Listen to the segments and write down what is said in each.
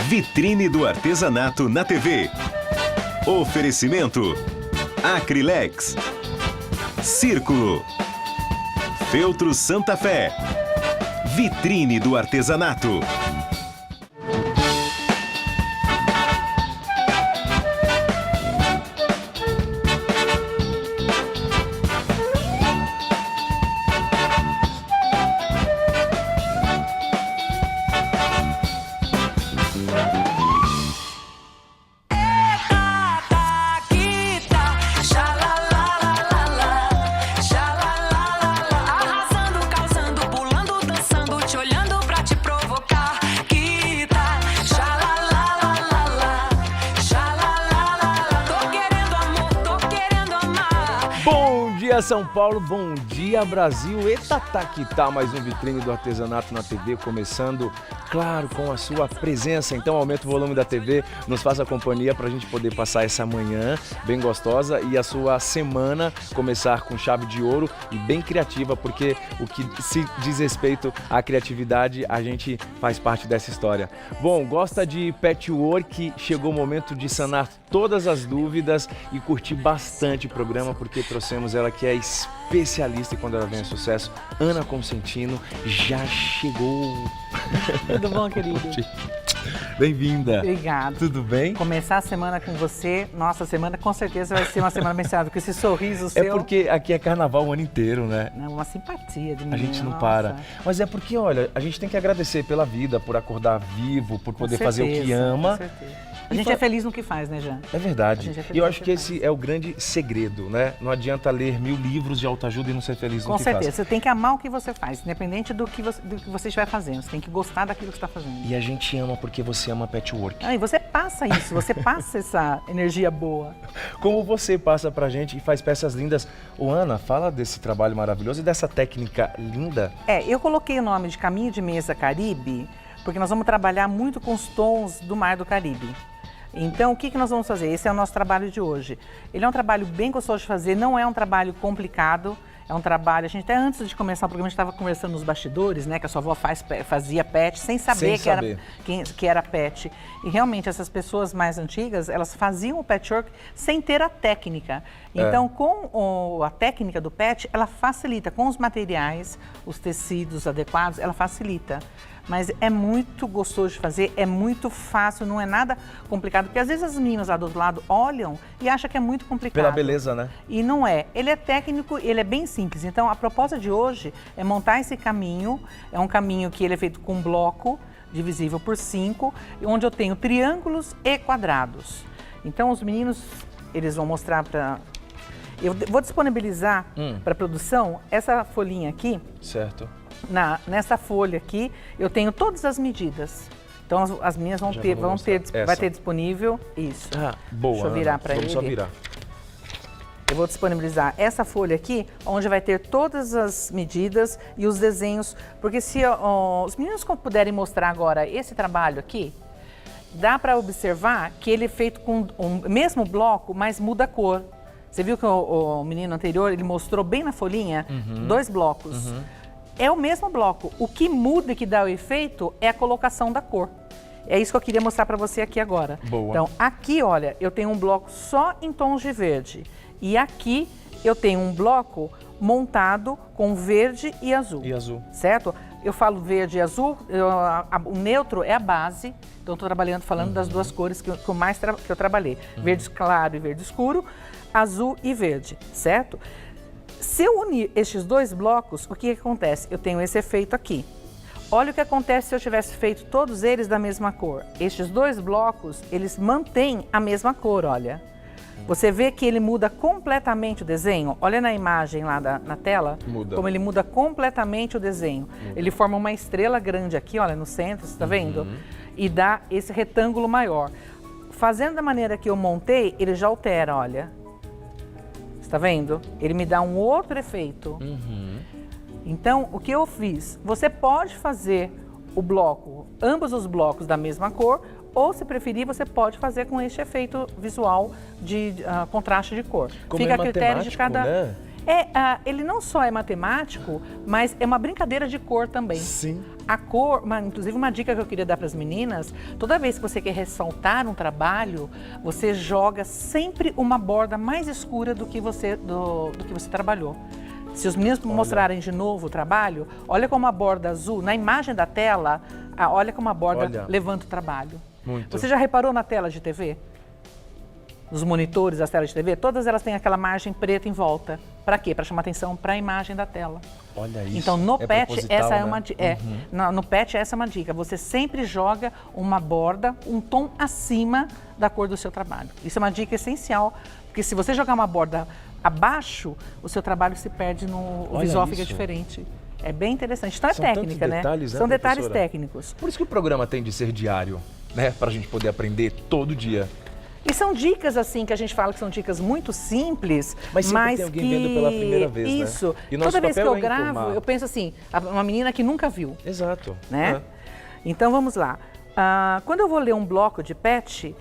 Vitrine do artesanato na TV. Oferecimento: Acrylex, Círculo, Feltro Santa Fé. Vitrine do artesanato. São Paulo, bom dia Brasil, eita tá que tá, mais um Vitrine do Artesanato na TV, começando, claro, com a sua presença. Então aumenta o volume da TV, nos faça companhia pra gente poder passar essa manhã bem gostosa e a sua semana começar com chave de ouro e bem criativa, porque o que se diz respeito à criatividade, a gente faz parte dessa história. Bom, gosta de patchwork? Chegou o momento de sanar todas as dúvidas e curtir bastante o programa, porque trouxemos ela que é especialista e quando ela vem a sucesso, Ana Consentino já chegou. Tudo bom, querido? Bem-vinda. Obrigada. Tudo bem? Começar a semana com você, nossa semana com certeza vai ser uma semana abençoada, com esse sorriso seu. É porque aqui é carnaval o ano inteiro, né? Não, uma simpatia de menina. A gente não nossa. para. Mas é porque, olha, a gente tem que agradecer pela vida, por acordar vivo, por poder fazer o que ama. Com certeza. A gente é feliz no que faz, né, Jean? É verdade. E eu acho que esse é o grande segredo, né? Não adianta ler 1000 livros de autoajuda e não ser feliz no que faz. Com certeza. Você tem que amar o que você faz, independente do que você estiver fazendo. Você tem que gostar daquilo que você está fazendo. E a gente ama porque você ama patchwork. E você passa isso, você passa essa energia boa. Como você passa pra gente e faz peças lindas. Ô, Ana, fala desse trabalho maravilhoso e dessa técnica linda. Eu coloquei o nome de Caminho de Mesa Caribe, porque nós vamos trabalhar muito com os tons do Mar do Caribe. Então, o que nós vamos fazer? Esse é o nosso trabalho de hoje. Ele é um trabalho bem gostoso de fazer, não é um trabalho complicado, é um trabalho... A gente até antes de começar o programa, a gente estava conversando nos bastidores, né? Que a sua avó fazia pet sem saber que era pet. E realmente, essas pessoas mais antigas, elas faziam o patchwork sem ter a técnica. Então, com a técnica do pet, ela facilita. Com os materiais, os tecidos adequados, ela facilita. Mas é muito gostoso de fazer, é muito fácil, não é nada complicado. Porque às vezes as meninas lá do outro lado olham e acham que é muito complicado. Pela beleza, né? E não é. Ele é técnico, ele é bem simples. Então, a proposta de hoje é montar esse caminho. É um caminho que ele é feito com um bloco divisível por 5, onde eu tenho triângulos e quadrados. Então, os meninos, eles vão mostrar para... Eu vou disponibilizar para a produção essa folhinha aqui. Certo. Nessa folha aqui, eu tenho todas as medidas. Então, as meninas vai ter disponível isso. Ah, boa. Deixa eu virar para ele. Vamos só virar. Eu vou disponibilizar essa folha aqui, onde vai ter todas as medidas e os desenhos. Porque se os meninos puderem mostrar agora esse trabalho aqui, dá para observar que ele é feito com o mesmo bloco, mas muda a cor. Você viu que o menino anterior, ele mostrou bem na folhinha 2 blocos. É o mesmo bloco. O que muda e que dá o efeito é a colocação da cor. É isso que eu queria mostrar para você aqui agora. Boa. Então, aqui, olha, eu tenho um bloco só em tons de verde. E aqui eu tenho um bloco montado com verde e azul. E azul. Certo? Eu falo verde e azul, o neutro é a base. Então, estou falando das duas cores que eu trabalhei. Verde claro e verde escuro, azul e verde, certo? Se eu unir estes 2 blocos, o que acontece? Eu tenho esse efeito aqui. Olha o que acontece se eu tivesse feito todos eles da mesma cor. Estes 2 blocos, eles mantêm a mesma cor, olha. Você vê que ele muda completamente o desenho? Olha na imagem lá na tela, como ele muda completamente o desenho. Ele forma uma estrela grande aqui, olha, no centro, você está vendo? E dá esse retângulo maior. Fazendo da maneira que eu montei, ele já altera, olha. Está vendo? Ele me dá um outro efeito. Então, o que eu fiz? Você pode fazer o bloco, ambos os blocos da mesma cor, ou se preferir, você pode fazer com este efeito visual de contraste de cor. Como fica é a critério de cada... né? Ele não só é matemático, mas é uma brincadeira de cor também. Sim. A cor, inclusive uma dica que eu queria dar para as meninas, toda vez que você quer ressaltar um trabalho, você joga sempre uma borda mais escura do que você trabalhou. Se os meninos mostrarem de novo o trabalho, olha como a borda azul, na imagem da tela, olha como a borda levanta o trabalho. Muito. Você já reparou na tela de TV? Nos monitores das telas de TV, todas elas têm aquela margem preta em volta. Para quê? Para chamar atenção para a imagem da tela. Olha isso. Então, no PET, essa é uma dica. No PET, essa é uma dica. Você sempre joga uma borda, um tom acima da cor do seu trabalho. Isso é uma dica essencial, porque se você jogar uma borda abaixo, o seu trabalho se perde, o visual fica diferente. É bem interessante. Então, é técnica, né? São detalhes técnicos. Por isso que o programa tem de ser diário, né? Para a gente poder aprender todo dia. E são dicas, assim, que a gente fala que são dicas muito simples, mas sempre tem alguém vendo pela primeira vez, isso. Né? E toda vez que eu gravo, eu penso assim, uma menina que nunca viu. Exato. Né? Então, vamos lá. Quando eu vou ler um bloco de PET,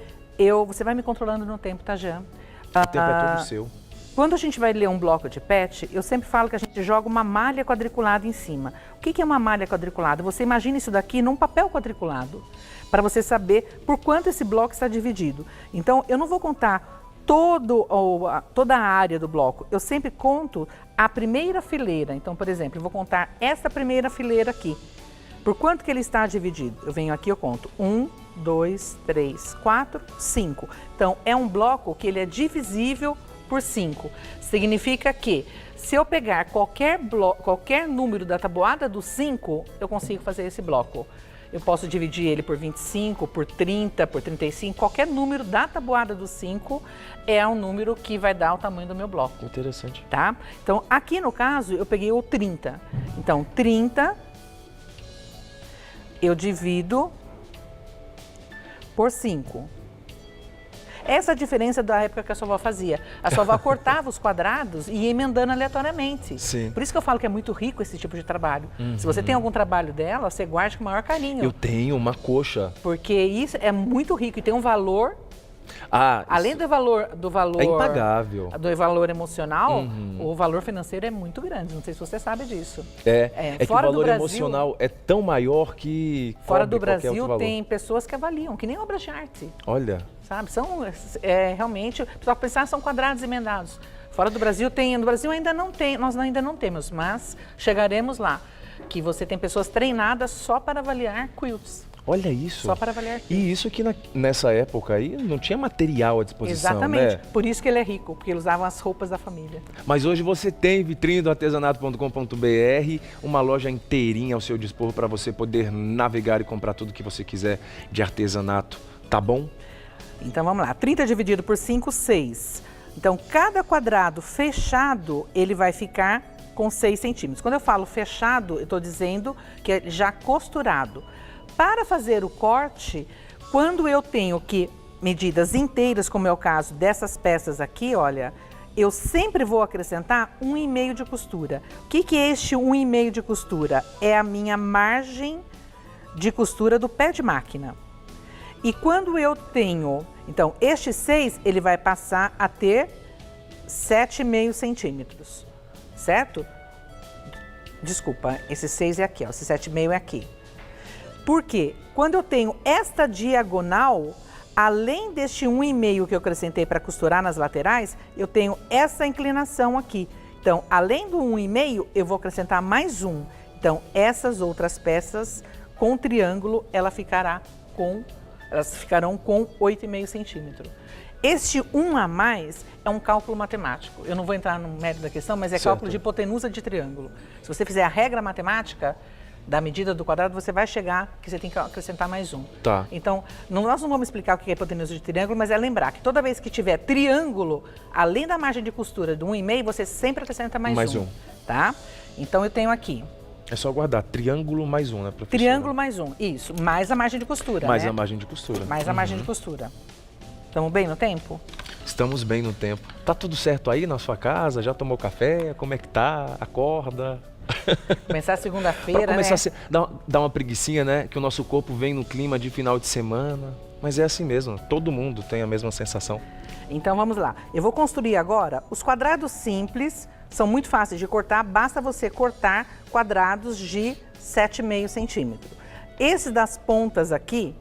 você vai me controlando no tempo, tá, Jean? O tempo é todo seu. Quando a gente vai ler um bloco de PET, eu sempre falo que a gente joga uma malha quadriculada em cima. O que é uma malha quadriculada? Você imagina isso daqui num papel quadriculado, para você saber por quanto esse bloco está dividido. Então, eu não vou contar toda a área do bloco, eu sempre conto a primeira fileira. Então, por exemplo, eu vou contar essa primeira fileira aqui. Por quanto que ele está dividido? Eu venho aqui, eu conto 1, 2, 3, 4, 5. Então, é um bloco que ele é divisível por 5. Significa que, se eu pegar qualquer número da tabuada do 5, eu consigo fazer esse bloco. Eu posso dividir ele por 25, por 30, por 35. Qualquer número da tabuada do 5 é um número que vai dar o tamanho do meu bloco. Interessante. Tá? Então, aqui no caso, eu peguei o 30. Então, 30 eu divido por 5. Essa é a diferença da época que a sua avó fazia. A sua avó cortava os quadrados e ia emendando aleatoriamente. Sim. Por isso que eu falo que é muito rico esse tipo de trabalho. Se você tem algum trabalho dela, você guarde com o maior carinho. Eu tenho uma coxa. Porque isso é muito rico e tem um valor... Além isso... do valor... É impagável. Do valor emocional, o valor financeiro é muito grande. Não sei se você sabe disso. É que o valor emocional é tão maior que... Fora do Brasil tem pessoas que avaliam, que nem obras de arte. Olha... Sabe? São realmente, para pensar, são quadrados emendados. Fora do Brasil tem, no Brasil ainda não tem, nós ainda não temos, mas chegaremos lá. Que você tem pessoas treinadas só para avaliar quilts. Olha isso. Só para avaliar quilts. E isso que nessa época aí não tinha material à disposição, exatamente. Né? Por isso que ele é rico, porque eles usavam as roupas da família. Mas hoje você tem vitrine do artesanato.com.br, uma loja inteirinha ao seu dispor para você poder navegar e comprar tudo que você quiser de artesanato, tá bom? Então, vamos lá. 30 dividido por 5, 6. Então, cada quadrado fechado, ele vai ficar com 6 centímetros. Quando eu falo fechado, eu estou dizendo que é já costurado. Para fazer o corte, quando eu tenho medidas inteiras, como é o caso dessas peças aqui, olha, eu sempre vou acrescentar 1,5 de costura. O que é este 1,5 de costura? É a minha margem de costura do pé de máquina. E quando eu tenho, então, este 6, ele vai passar a ter 7,5 centímetros, certo? Desculpa, esse 6 é aqui, ó, esse 7,5 é aqui. Por quê? Quando eu tenho esta diagonal, além deste 1,5 que eu acrescentei para costurar nas laterais, eu tenho essa inclinação aqui. Então, além do 1,5, eu vou acrescentar mais 1. Então, essas outras peças com triângulo, elas ficarão com 8,5 centímetros. Este 1 a mais é um cálculo matemático. Eu não vou entrar no mérito da questão, mas é cálculo de hipotenusa de triângulo. Se você fizer a regra matemática da medida do quadrado, você vai chegar que você tem que acrescentar mais 1. Tá. Então, nós não vamos explicar o que é hipotenusa de triângulo, mas é lembrar que toda vez que tiver triângulo, além da margem de costura do 1,5, você sempre acrescenta mais 1. Tá? Então, eu tenho aqui. É só guardar triângulo mais 1, né, professora? Triângulo mais 1, isso. Mais a margem de costura, Mais né? a margem de costura. Mais a margem de costura. Estamos bem no tempo? Estamos bem no tempo. Tá tudo certo aí na sua casa? Já tomou café? Como é que tá? Acorda? Começar segunda-feira, né? Dá uma preguicinha, né? Que o nosso corpo vem no clima de final de semana. Mas é assim mesmo, todo mundo tem a mesma sensação. Então vamos lá. Eu vou construir agora os quadrados simples, são muito fáceis de cortar, basta você cortar quadrados de 7,5 centímetros. Esse das pontas aqui,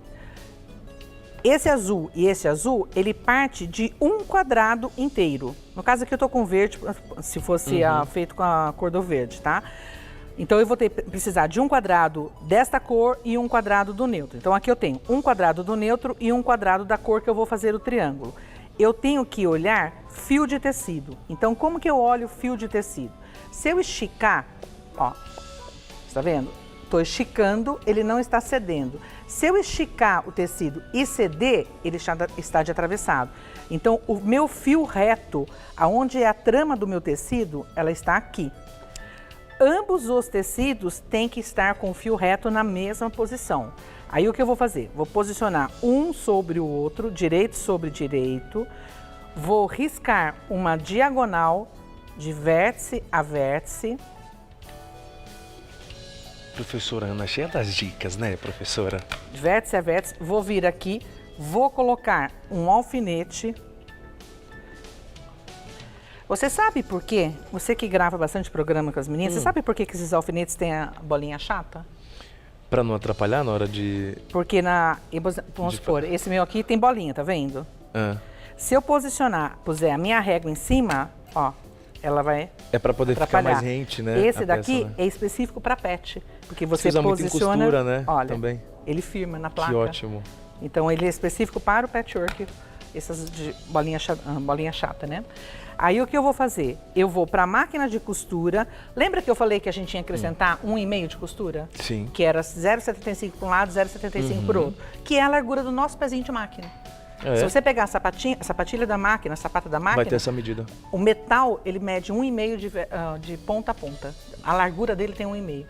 esse azul e esse azul, ele parte de um quadrado inteiro. No caso aqui eu tô com verde, se fosse feito com a cor do verde, tá? Então eu vou precisar de um quadrado desta cor e um quadrado do neutro. Então aqui eu tenho um quadrado do neutro e um quadrado da cor que eu vou fazer o triângulo. Eu tenho que olhar fio de tecido. Então como que eu olho o fio de tecido? Se eu esticar, ó, está vendo? Estou esticando, ele não está cedendo. Se eu esticar o tecido e ceder, ele está de atravessado. Então, o meu fio reto, aonde é a trama do meu tecido, ela está aqui. Ambos os tecidos têm que estar com o fio reto na mesma posição. Aí o que eu vou fazer? Vou posicionar um sobre o outro, direito sobre direito. Vou riscar uma diagonal de vértice a vértice. Professora Ana, cheia das dicas, né, professora? De vértice a vértice, vou vir aqui, vou colocar um alfinete. Você sabe por quê? Você que grava bastante programa com as meninas, você sabe por que esses alfinetes têm a bolinha chata? Pra não atrapalhar na hora de... Porque vamos supor, esse meu aqui tem bolinha, tá vendo? Se eu puser a minha régua em cima, ó, ela vai É para poder atrapalhar. Ficar mais rente, né? Esse daqui peça, né? é específico para pet, porque você usa posiciona, muito em costura, né? Olha, também. Ele firma na placa. Que ótimo. Então ele é específico para o patchwork, essas de bolinha chata, né? Aí o que eu vou fazer? Eu vou para a máquina de costura. Lembra que eu falei que a gente tinha que acrescentar 1,5 de costura? Sim. Que era 0,75 para um lado, 0,75 para o outro. Que é a largura do nosso pezinho de máquina. Se você pegar a sapatilha da máquina, a sapata da máquina... Vai ter essa medida. O metal, ele mede 1,5 de ponta a ponta. A largura dele tem 1,5.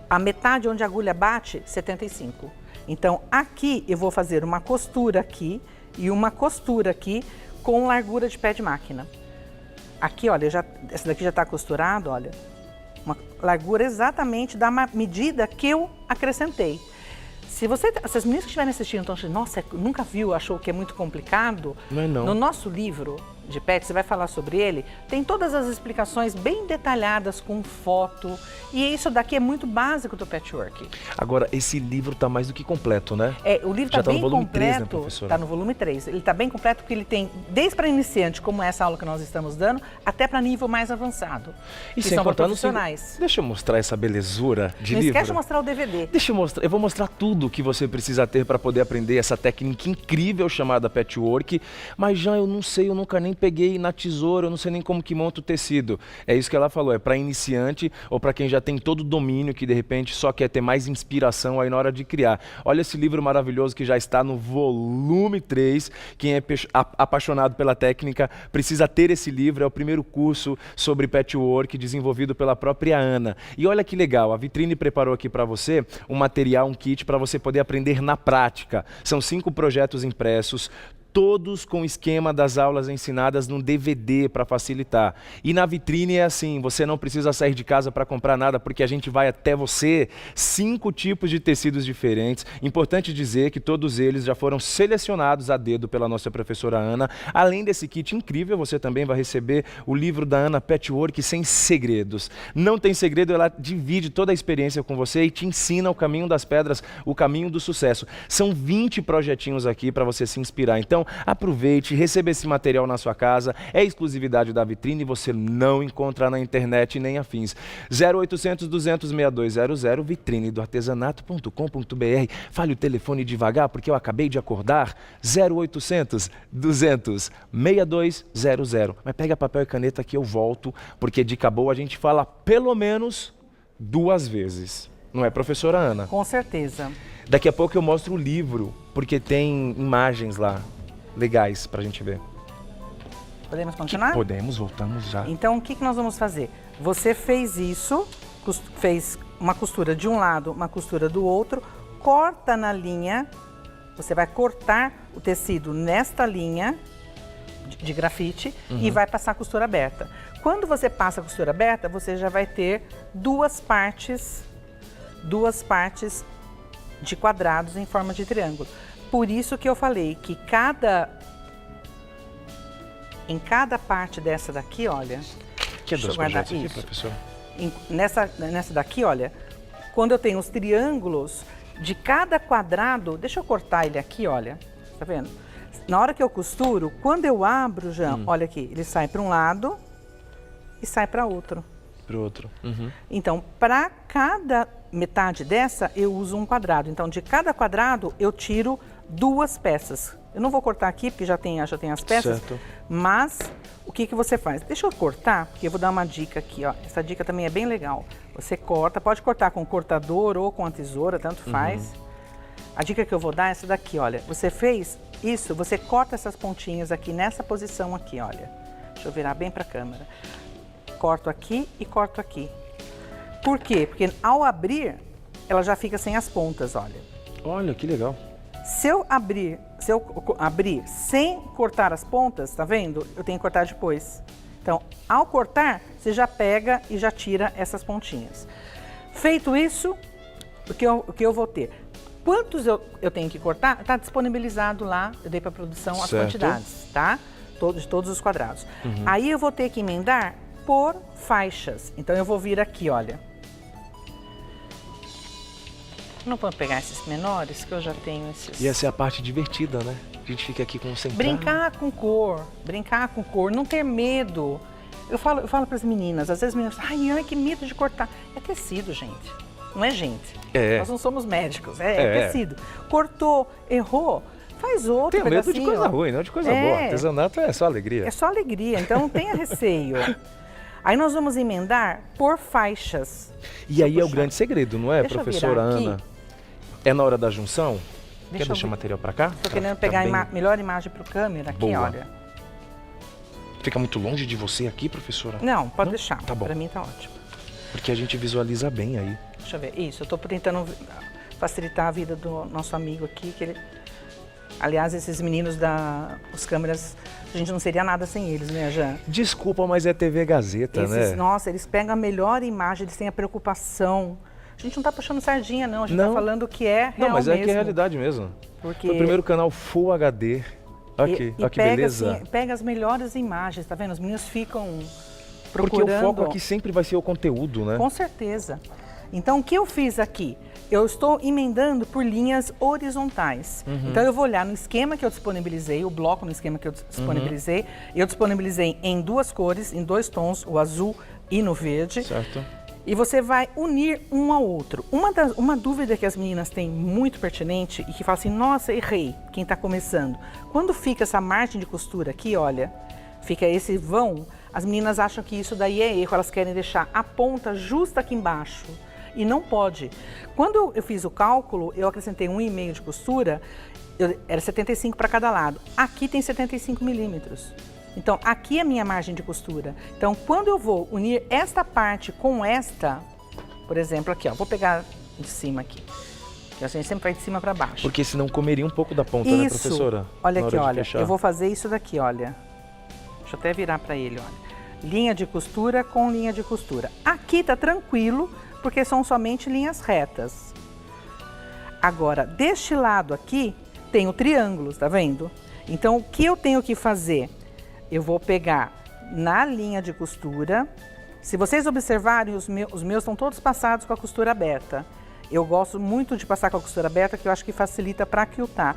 A metade onde a agulha bate, 75. Então, aqui eu vou fazer uma costura aqui e uma costura aqui com largura de pé de máquina. Aqui, olha, essa daqui já está costurado, olha. Uma largura exatamente da medida que eu acrescentei. Se as meninas que estiverem assistindo estão achando, nossa, nunca viu, achou que é muito complicado. Não é não. No nosso livro de pet, você vai falar sobre ele, tem todas as explicações bem detalhadas com foto. E isso daqui é muito básico do patchwork. Agora, esse livro está mais do que completo, né? O livro está bem no volume completo. 3, né, professora? Está no volume 3. Ele está bem completo porque ele tem, desde para iniciante, como essa aula que nós estamos dando, até para nível mais avançado. E que sem são contar profissionais. Deixa eu mostrar essa belezura de livro. Não esquece de mostrar o DVD. Deixa eu mostrar. Eu vou mostrar tudo que você precisa ter para poder aprender essa técnica incrível chamada patchwork. Mas já eu não sei, eu nunca nem peguei na tesoura, eu não sei nem como que monta o tecido. É isso que ela falou, é para iniciante ou para quem já tem todo o domínio, que de repente só quer ter mais inspiração aí na hora de criar. Olha esse livro maravilhoso que já está no volume 3. Quem é apaixonado pela técnica precisa ter esse livro. É o primeiro curso sobre patchwork desenvolvido pela própria Ana. E olha que legal, a Vitrine preparou aqui para você um material, um kit para você poder aprender na prática. São 5 projetos impressos, todos com o esquema das aulas ensinadas no DVD para facilitar. E na Vitrine é assim, você não precisa sair de casa para comprar nada, porque a gente vai até você, 5 tipos de tecidos diferentes. Importante dizer que todos eles já foram selecionados a dedo pela nossa professora Ana. Além desse kit incrível, você também vai receber o livro da Ana, Patchwork Sem Segredos. Não tem segredo, ela divide toda a experiência com você e te ensina o caminho das pedras, o caminho do sucesso. São 20 projetinhos aqui para você se inspirar. Então, aproveite, receba esse material na sua casa, é exclusividade da Vitrine e você não encontra na internet nem afins. 0800 200 6200, vitrinedoartesanato.com.br. Fale o telefone devagar porque eu acabei de acordar. 0800 200 6200. Mas pega papel e caneta que eu volto, porque dica boa a gente fala pelo menos 2 vezes. Não é, professora Ana? Com certeza. Daqui a pouco eu mostro o livro, porque tem imagens lá legais pra gente ver. Podemos continuar? Podemos, voltamos já. Então, o que nós vamos fazer? Você fez isso, fez uma costura de um lado, uma costura do outro, corta na linha, você vai cortar o tecido nesta linha de grafite e vai passar a costura aberta. Quando você passa a costura aberta, você já vai ter duas partes de quadrados em forma de triângulo. Por isso que eu falei que em cada parte dessa daqui, olha, Que é Deixa dois eu guardar projetos aqui, isso. professora? Nessa daqui, olha, quando eu tenho os triângulos de cada quadrado, deixa eu cortar ele aqui, olha, tá vendo? Na hora que eu costuro, quando eu abro, Jean, olha aqui, ele sai para um lado e sai para outro. Para o outro. Uhum. Então, para cada metade dessa, eu uso um quadrado. Então, de cada quadrado, eu tiro 2 peças. Eu não vou cortar aqui, porque já tem as peças. Certo. Mas, o que você faz? Deixa eu cortar, porque eu vou dar uma dica aqui, ó. Essa dica também é bem legal. Você corta, pode cortar com o cortador ou com a tesoura, tanto faz. A dica que eu vou dar é essa daqui, olha. Você fez isso, você corta essas pontinhas aqui, nessa posição aqui, olha. Deixa eu virar bem para a câmera. Corto aqui e corto aqui. Por quê? Porque ao abrir, ela já fica sem as pontas, olha. Olha, que legal. Se eu abrir sem cortar as pontas, tá vendo? Eu tenho que cortar depois. Então, ao cortar, você já pega e já tira essas pontinhas. Feito isso, o que eu vou ter? Quantos eu tenho que cortar? Está disponibilizado lá, eu dei para a produção as Certo. quantidades, tá? Todos os quadrados. Aí eu vou ter que emendar por faixas. Então eu vou vir aqui, olha. Não vou pegar esses menores, que eu já tenho esses. E essa é a parte divertida, né? A gente fica aqui concentrado. Brincar com cor, não ter medo. Eu falo para as meninas, às vezes as meninas falam, ai, que medo de cortar. É tecido, gente. Não é gente. É. Nós não somos médicos, é tecido. Cortou, errou, faz outro Tem medo de pedacinho. coisa ruim, não de coisa boa. Artesanato é só alegria. É só alegria, então não tenha receio. Aí nós vamos emendar por faixas. E aí é o puxar. grande segredo, não é, Deixa eu professora virar aqui. Ana? É na hora da junção? Quer Deixa eu deixar o ver. material pra cá? Estou Pra querendo ficar pegar bem- a melhor imagem para o câmera aqui, Boa. olha. Fica muito longe de você aqui, professora? Não, pode Não? deixar. Tá bom. Para mim tá ótimo. Porque a gente visualiza bem aí. Deixa eu ver. Isso, eu estou tentando facilitar a vida do nosso amigo aqui, que ele... Aliás, esses meninos os câmeras, a gente não seria nada sem eles, né, Jean? Desculpa, mas é TV Gazeta, né? Nossa, eles pegam a melhor imagem, eles têm a preocupação. A gente não está puxando sardinha, não. A gente Não. está falando o que é real Não, mas é mesmo. que é realidade mesmo. Porque... Foi o primeiro canal Full HD. Aqui, E olha que pega, beleza. assim, pega as melhores imagens, tá vendo? Os meninos ficam Porque procurando... o foco aqui sempre vai ser o conteúdo, né? Com certeza. Então, o que eu fiz aqui? Eu estou emendando por linhas horizontais. Então, eu vou olhar no esquema que eu disponibilizei, o bloco no esquema que eu disponibilizei. Eu disponibilizei em 2 cores, em 2 tons, o azul e no verde. Certo. E você vai unir um ao outro. Uma dúvida que as meninas têm muito pertinente e que fala assim, nossa, errei, quem está começando. Quando fica essa margem de costura aqui, olha, fica esse vão, as meninas acham que isso daí é erro, elas querem deixar a ponta justa aqui embaixo. E não pode. Quando eu fiz o cálculo, eu acrescentei 1,5 de costura, era 75 para cada lado. Aqui tem 75 milímetros. Então, aqui é a minha margem de costura. Então, quando eu vou unir esta parte com esta, por exemplo, aqui, ó, vou pegar de cima aqui. Que a gente sempre vai de cima para baixo. Porque senão comeria um pouco da ponta, né, professora? Olha Na aqui, hora de olha, fechar. eu vou fazer isso daqui, olha. Deixa eu até virar para ele, olha. Linha de costura com linha de costura. Aqui tá tranquilo, porque são somente linhas retas. Agora, deste lado aqui, tenho triângulos, tá vendo? Então, o que eu tenho que fazer? Eu vou pegar na linha de costura. Se vocês observarem, os meus estão todos passados com a costura aberta. Eu gosto muito de passar com a costura aberta, que eu acho que facilita para quiltar.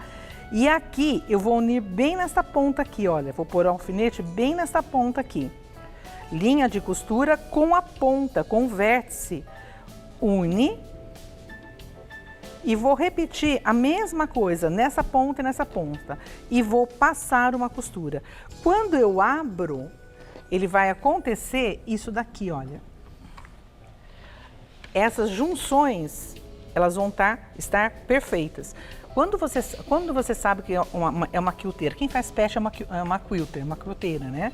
E aqui, eu vou unir bem nessa ponta aqui, olha. Vou pôr o alfinete bem nessa ponta aqui. Linha de costura com a ponta, com o vértice. Une. E vou repetir a mesma coisa nessa ponta e nessa ponta. E vou passar uma costura. Quando eu abro, ele vai acontecer isso daqui, olha. Essas junções, elas vão estar perfeitas. Quando você sabe que é uma quilteira, quem faz peste é uma quilteira, né?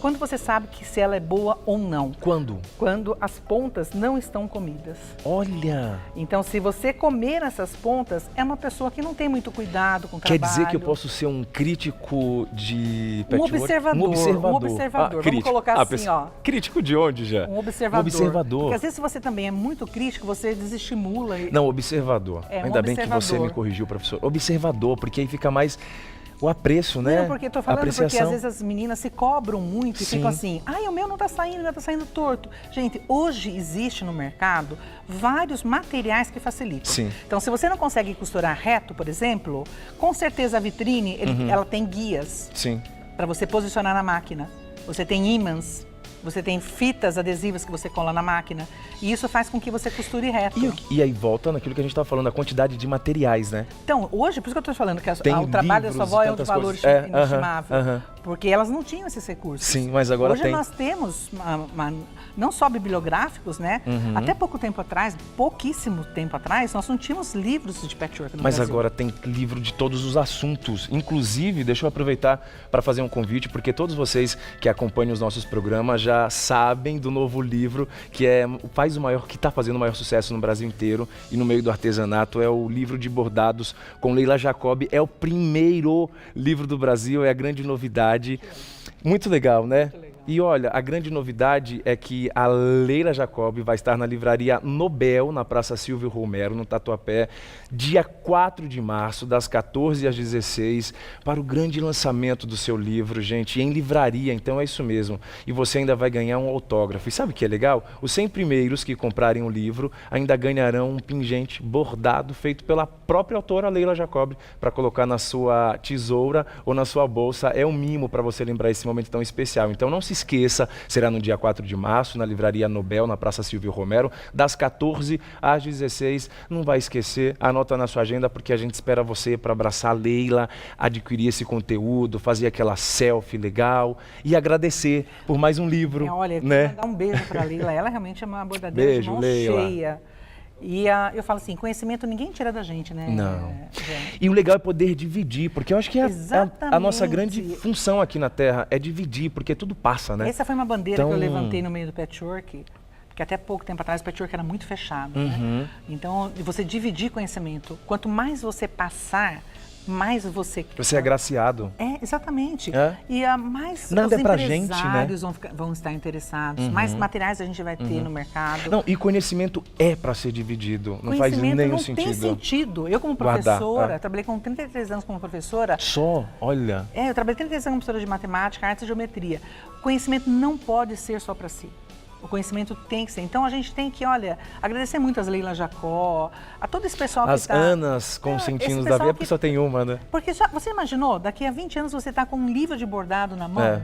Quando você sabe que se ela é boa ou não? Quando? Quando as pontas não estão comidas. Olha! Então, se você comer essas pontas, é uma pessoa que não tem muito cuidado com o trabalho. Quer dizer que eu posso ser um crítico de patchwork? observador. Um observador. Vamos colocar assim, ó. Crítico de onde já? Um observador. Um observador. Porque às vezes você também é muito crítico, você desestimula. Não, observador. É, um Ainda bem que você observador. me corrigiu, professor. Observador, porque aí fica mais o apreço, né? Não, porque eu tô falando porque às vezes as meninas se cobram muito e Sim. ficam assim, ai, o meu não tá saindo, o meu tá saindo torto. Gente, hoje existe no mercado vários materiais que facilitam. Sim. Então, se você não consegue costurar reto, por exemplo, com certeza a vitrine, ela tem guias Sim. para você posicionar na máquina. Você tem ímãs, você tem fitas adesivas que você cola na máquina. E isso faz com que você costure reto. E aí volta naquilo que a gente estava falando, a quantidade de materiais, né? Então, hoje, por isso que eu estou falando que Tem o trabalho da sua avó é um livros e tantas valor coisas. inestimável. Porque elas não tinham esses recursos. Sim, mas agora hoje tem. Nós temos, não só bibliográficos, né? Até pouco tempo atrás, pouquíssimo tempo atrás, nós não tínhamos livros de patchwork no Mas Brasil. agora tem livro de todos os assuntos. Inclusive, deixa eu aproveitar para fazer um convite, porque todos vocês que acompanham os nossos programas já sabem do novo livro que faz o maior, que está fazendo o maior sucesso no Brasil inteiro e no meio do artesanato. É o livro de bordados com Leila Jacob. É o primeiro livro do Brasil, é a grande novidade. Muito legal, né? Muito legal. E olha, a grande novidade é que a Leila Jacob vai estar na livraria Nobel, na Praça Silvio Romero, no Tatuapé, dia 4 de março, das 14 às 16, para o grande lançamento do seu livro, gente, em livraria, então é isso mesmo. E você ainda vai ganhar um autógrafo. E sabe o que é legal? Os 100 primeiros que comprarem o livro ainda ganharão um pingente bordado feito pela própria autora Leila Jacob, para colocar na sua tesoura ou na sua bolsa. É um mimo para você lembrar esse momento tão especial. Então não se esqueça, será no dia 4 de março, na livraria Nobel, na Praça Silvio Romero, das 14 às 16. Não vai esquecer, anota na sua agenda, porque a gente espera você para abraçar a Leila, adquirir esse conteúdo, fazer aquela selfie legal e agradecer por mais um livro. Olha, eu né? quero mandar um beijo para a Leila. Ela realmente é uma bordadeira Beijo, de mão Leila. cheia. E eu falo assim, conhecimento ninguém tira da gente, né? Não. E o legal é poder dividir, porque eu acho que a nossa grande função aqui na Terra é dividir, porque tudo passa, né? Essa foi uma bandeira que eu levantei no meio do patchwork, porque até pouco tempo atrás o patchwork era muito fechado, né? Então, você dividir conhecimento, quanto mais você passar, mais você é agraciado. Exatamente. E mais nada os é pra gente, né? vão estar interessados, mais materiais a gente vai ter no mercado. Não, e conhecimento é para ser dividido, não faz nenhum sentido. Não tem sentido. Eu como professora, trabalhei com 33 anos como professora. Só, olha. Eu trabalhei 33 anos como professora de matemática, arte e geometria. O conhecimento não pode ser só para si. O conhecimento tem que ser. Então, a gente tem que, olha, agradecer muito as Leila Jacó, a todo esse pessoal que está... As Anas Consentinos da vida, porque só tem uma, né? Porque você imaginou, daqui a 20 anos você está com um livro de bordado na mão?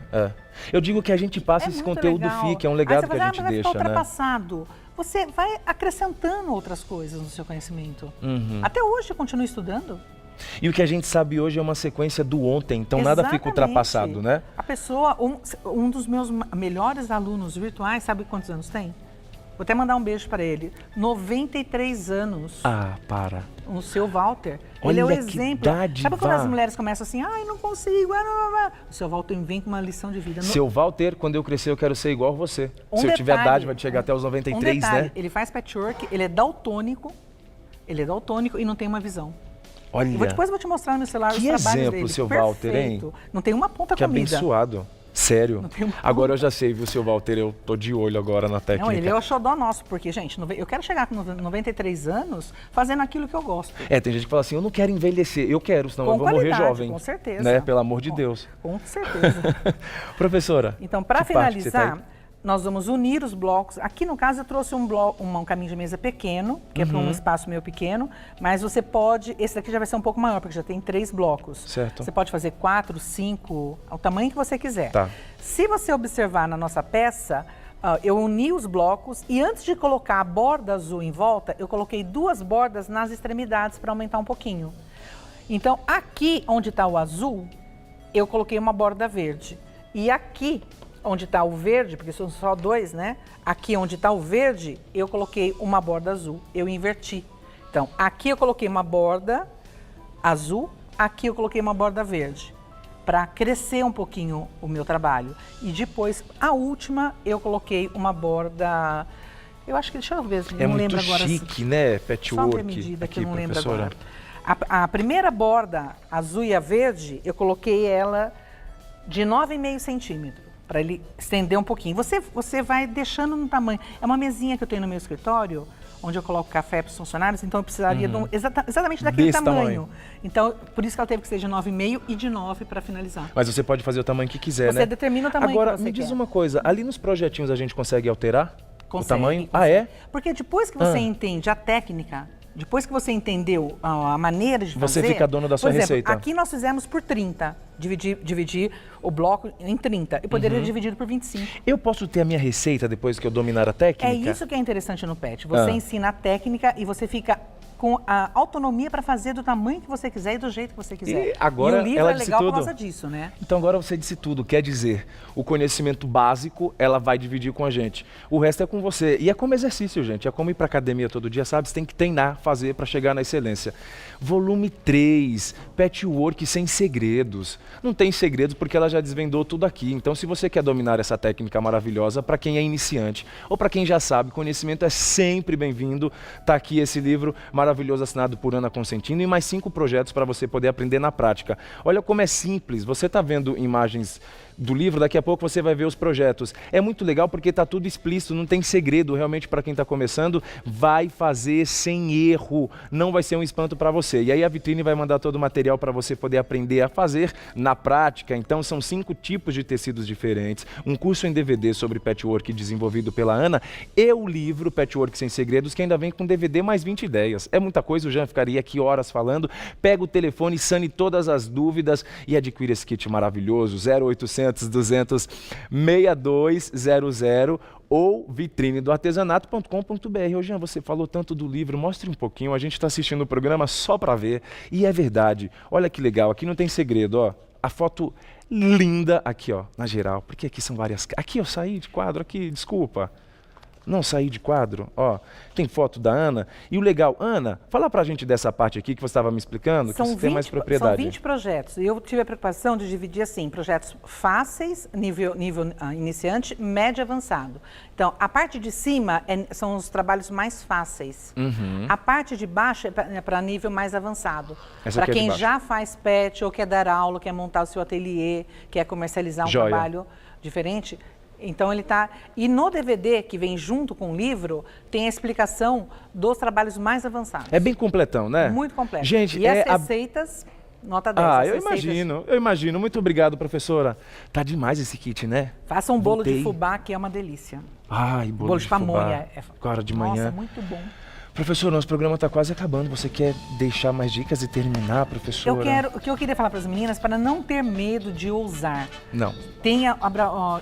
Eu digo que a gente passa esse conteúdo legal. Fica, é um legado que a gente deixa, vai ultrapassado. Você vai acrescentando outras coisas no seu conhecimento. Até hoje, eu continuo estudando. E o que a gente sabe hoje é uma sequência do ontem, então nada fica ultrapassado, né? A pessoa, um dos meus melhores alunos virtuais, sabe quantos anos tem? Vou até mandar um beijo para ele. 93 anos. Ah, para. O seu Walter. Olha, ele é o que exemplo. dádiva. Sabe quando as mulheres começam assim, ai, não consigo. O seu Walter vem com uma lição de vida. Seu Walter, quando eu crescer, eu quero ser igual a você. Se eu tiver dádiva de chegar até os 93, né? Ele faz patchwork, ele é daltônico e não tem uma visão. Olha, depois eu vou te mostrar no meu celular os trabalhos dele. Que exemplo, seu Walter, hein? Não tem uma ponta comida. Que abençoado. Sério. Agora eu já sei, viu, seu Walter? Eu tô de olho agora na técnica. Não, ele é o xodó nosso, porque, gente, eu quero chegar com 93 anos fazendo aquilo que eu gosto. Tem gente que fala assim, eu não quero envelhecer. Eu quero, senão eu vou morrer jovem. Com certeza. Né? Pelo amor de Deus. Com certeza. Professora. Então, para finalizar, nós vamos unir os blocos. Aqui, no caso, eu trouxe um caminho de mesa pequeno, que é para um espaço meio pequeno, mas você pode... Esse daqui já vai ser um pouco maior, porque já tem 3 blocos. Certo. Você pode fazer 4, 5, ao tamanho que você quiser. Tá. Se você observar na nossa peça, eu uni os blocos e antes de colocar a borda azul em volta, eu coloquei 2 bordas nas extremidades para aumentar um pouquinho. Então, aqui onde está o azul, eu coloquei uma borda verde. E aqui... onde está o verde, porque são só 2, né? Aqui onde está o verde, eu coloquei uma borda azul, eu inverti. Então, aqui eu coloquei uma borda azul, aqui eu coloquei uma borda verde, para crescer um pouquinho o meu trabalho. E depois, a última, eu coloquei uma borda... Eu acho que, deixa eu ver, não lembro agora. É muito chique, né? Patchwork. Só uma medida que eu não lembro agora. A primeira borda azul e a verde, eu coloquei ela de 9,5 centímetros. Para ele estender um pouquinho. Você vai deixando no tamanho. É uma mesinha que eu tenho no meu escritório, onde eu coloco café para os funcionários, então eu precisaria de exatamente daquele tamanho. Então, por isso que ela teve que ser de 9,5 e de 9 para finalizar. Mas você pode fazer o tamanho que quiser, né? Você determina o tamanho Agora, que você me diz quer. uma coisa, ali nos projetinhos a gente consegue alterar o tamanho? Consegue. Ah, é? Porque depois que você entende a técnica, depois que você entendeu a maneira de fazer... Você fica dono da sua por exemplo, receita. Aqui nós fizemos por 30, dividir o bloco em 30. Eu poderia dividir por 25. Eu posso ter a minha receita depois que eu dominar a técnica? É isso que é interessante no PET. Você ensina a técnica e você fica com a autonomia para fazer do tamanho que você quiser e do jeito que você quiser. E agora o livro ela é disse legal tudo. por causa disso, né? Então agora você disse tudo, quer dizer, o conhecimento básico ela vai dividir com a gente. O resto é com você. E é como exercício, gente. É como ir para academia todo dia, sabe? Você tem que treinar, fazer para chegar na excelência. Volume 3, Patchwork sem segredos. Não tem segredos porque ela já desvendou tudo aqui. Então se você quer dominar essa técnica maravilhosa, para quem é iniciante ou para quem já sabe, conhecimento é sempre bem-vindo. Tá aqui esse livro maravilhoso assinado por Ana Consentino e mais 5 projetos para você poder aprender na prática. Olha como é simples, você está vendo imagens do livro, daqui a pouco você vai ver os projetos. É muito legal porque está tudo explícito, não tem segredo realmente para quem está começando, vai fazer sem erro, não vai ser um espanto para você. E aí a vitrine vai mandar todo o material para você poder aprender a fazer na prática. Então são 5 tipos de tecidos diferentes, um curso em DVD sobre patchwork desenvolvido pela Ana e o livro Patchwork Sem Segredos, que ainda vem com DVD mais 20 ideias. É muita coisa, o Jean ficaria aqui horas falando. Pega o telefone, sane todas as dúvidas e adquira esse kit maravilhoso, 0800 200 6200 ou vitrine do artesanato.com.br. Ô Jean, você falou tanto do livro, mostre um pouquinho, a gente está assistindo o programa só para ver. E é verdade, olha que legal, aqui não tem segredo, ó. A foto linda aqui, ó, na geral, porque aqui são várias... Aqui eu saí de quadro, aqui, desculpa. Não saí de quadro, ó, tem foto da Ana. E o legal, Ana, fala pra gente dessa parte aqui que você estava me explicando, que você tem mais propriedade. São 20 projetos. E eu tive a preocupação de dividir assim, projetos fáceis, nível iniciante, médio e avançado. Então, a parte de cima são os trabalhos mais fáceis. A parte de baixo é para nível mais avançado. Para quem já faz pet ou quer dar aula, quer montar o seu ateliê, quer comercializar um trabalho diferente. Então ele está... E no DVD, que vem junto com o livro, tem a explicação dos trabalhos mais avançados. É bem completão, né? Muito completo. Gente, e as receitas, nota 10. Ah, eu imagino. Muito obrigado, professora. Tá demais esse kit, né? Faça um bolo de fubá, que é uma delícia. Ai, bolo de pamonha. Agora de manhã. Nossa, muito bom. Professor, nosso programa está quase acabando. Você quer deixar mais dicas e terminar, professora? O que eu queria falar para as meninas, para não ter medo de ousar. Não.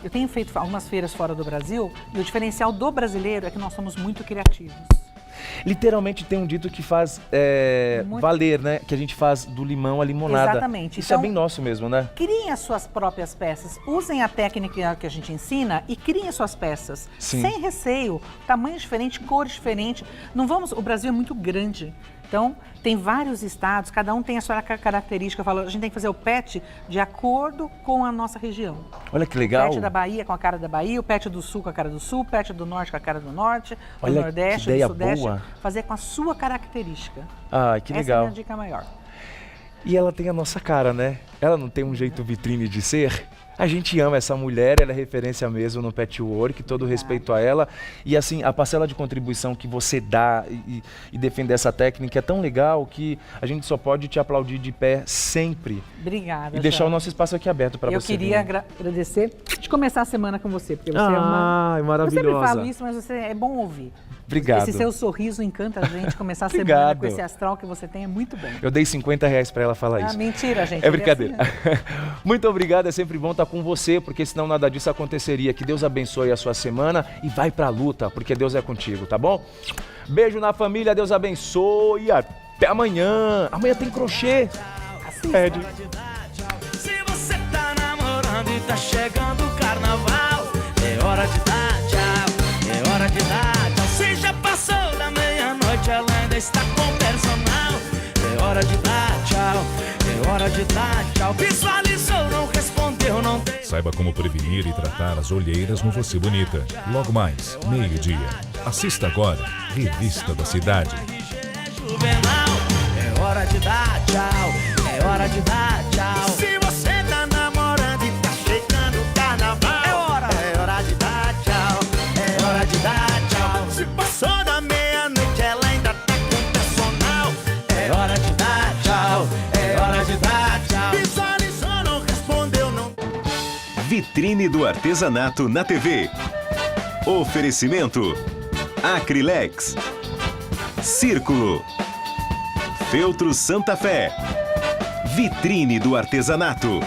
Eu tenho feito algumas feiras fora do Brasil e o diferencial do brasileiro é que nós somos muito criativos. Literalmente tem um dito que faz valer, né? Que a gente faz do limão a limonada. Exatamente. Isso então, é bem nosso mesmo, né? Criem as suas próprias peças. Usem a técnica que a gente ensina e criem as suas peças. Sim. Sem receio. Tamanho diferente, cor diferente. O Brasil é muito grande. Então, tem vários estados, cada um tem a sua característica. Eu falo, a gente tem que fazer o pet de acordo com a nossa região. Olha que legal. O pet da Bahia com a cara da Bahia, o pet do sul com a cara do sul, o pet do norte com a cara do norte, do Olha nordeste, que ideia do sudeste. boa. Fazer com a sua característica. Ah, que legal. Essa é a minha dica maior. E ela tem a nossa cara, né? Ela não tem um jeito vitrine de ser? A gente ama essa mulher, ela é referência mesmo no patchwork, todo respeito a ela. E assim, a parcela de contribuição que você dá e defender essa técnica é tão legal que a gente só pode te aplaudir de pé sempre. Obrigada. E deixar o nosso espaço aqui aberto para você. Eu queria agradecer de começar a semana com você, porque você é maravilhosa. Eu sempre falo isso, mas você é bom ouvir. Obrigado. Esse seu sorriso encanta a gente. Começar a semana com esse astral que você tem é muito bom. Eu dei R$50 para ela falar isso. Mentira, gente. É brincadeira. Muito obrigado, é sempre bom estar com você, porque senão nada disso aconteceria. Que Deus abençoe a sua semana e vai pra luta, porque Deus é contigo, tá bom? Beijo na família, Deus abençoe e até amanhã. Amanhã tem crochê. Ed. Se você tá namorando e tá chegando o carnaval, é hora de dar tchau, é hora de dar tchau. Se já passou da meia-noite, ela ainda está com personal. É hora de dar tchau, é hora de dar tchau. Visualizou, não respondeu, não tem. Saiba como prevenir e tratar as olheiras no Você Bonita. Logo mais, meio-dia. Assista agora, Revista da Cidade. É hora de dar tchau, é hora de dar tchau. Se você tá namorando e tá chegando o carnaval, é hora de dar tchau, é hora de dar tchau. Se passou da meia-noite, Vitrine do artesanato na TV. Oferecimento: Acrilex, Círculo, Feltro Santa Fé, Vitrine do artesanato.